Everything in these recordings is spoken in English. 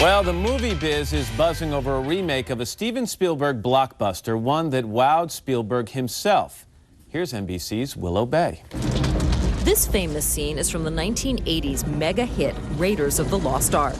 Well, the movie biz is buzzing over a remake of a Steven Spielberg blockbuster, one that wowed Spielberg himself. Here's NBC's Willow Bay. This famous scene is from the 1980s mega hit Raiders of the Lost Ark.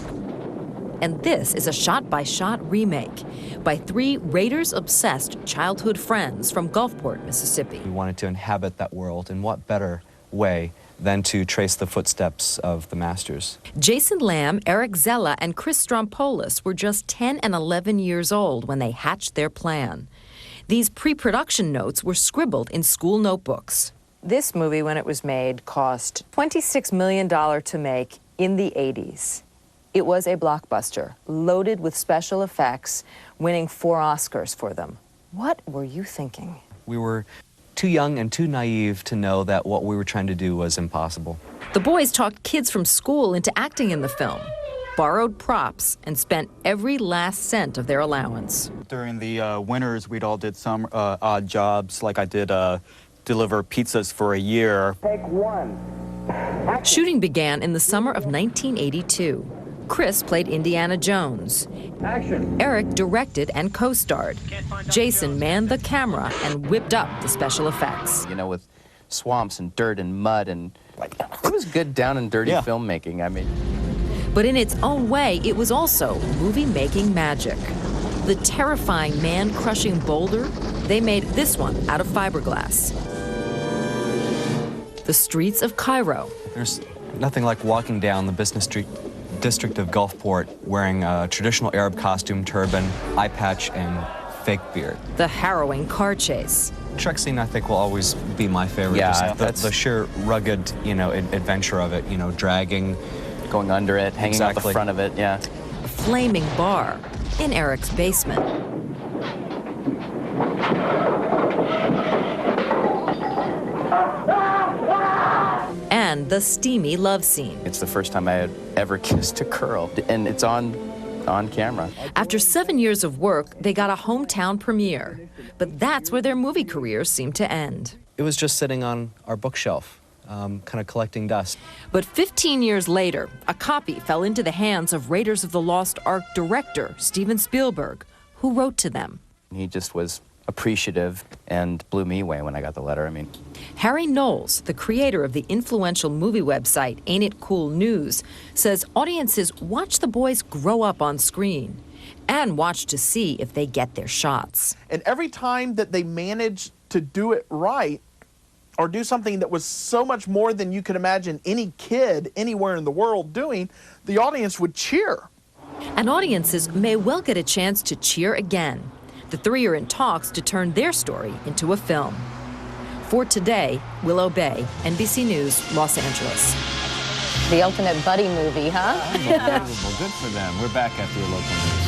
And this is a shot-by-shot remake by three Raiders-obsessed childhood friends from Gulfport, Mississippi. We wanted to inhabit that world, and what better way than to trace the footsteps of the masters. Jayson Lamb, Eric Zala, and Chris Strompolos were just 10 and 11 years old when they hatched their plan. These pre-production notes were scribbled in school notebooks. This movie, when it was made, cost $26 million to make in the 80s. It was a blockbuster, loaded with special effects, winning 4 Oscars for them. What were you thinking? We were too young and too naive to know that what we were trying to do was impossible. The boys talked kids from school into acting in the film, borrowed props, and spent every last cent of their allowance. During the winters, we'd all did some odd jobs, like I did deliver pizzas for a year. Take one. Shooting began in the summer of 1982. Chris played Indiana Jones. Action. Eric directed and co-starred. Jayson manned the camera and whipped up the special effects. You know, with swamps and dirt and mud, and it was good down and dirty filmmaking. I mean, but in its own way, it was also movie-making magic. The terrifying man-crushing boulder, they made this one out of fiberglass. The streets of Cairo. There's nothing like walking down the business district of Gulfport wearing a traditional Arab costume, turban, eye patch, and fake beard. The harrowing car chase. Truck scene, I think, will always be my favorite. Yeah, Just the sheer rugged, adventure of it, dragging. Going under it, hanging out the front of it, yeah. A flaming bar in Eric's basement. And the steamy love scene. It's the first time I had ever kissed a girl, and it's on camera. After 7 years of work, they got a hometown premiere. But that's where their movie careers seemed to end. It was just sitting on our bookshelf, kind of collecting dust. But 15 years later, a copy fell into the hands of Raiders of the Lost Ark director Steven Spielberg, who wrote to them. He just was appreciative and blew me away when I got the letter. I mean, Harry Knowles, the creator of the influential movie website Ain't It Cool News, says audiences watch the boys grow up on screen and watch to see if they get their shots. And every time that they managed to do it right, or do something that was so much more than you could imagine any kid anywhere in the world doing, the audience would cheer. And audiences may well get a chance to cheer again. The three are in talks to turn their story into a film. For today, Willow Bay, NBC News, Los Angeles. The ultimate buddy movie, huh? Unbelievable. Good for them. We're back after your local news.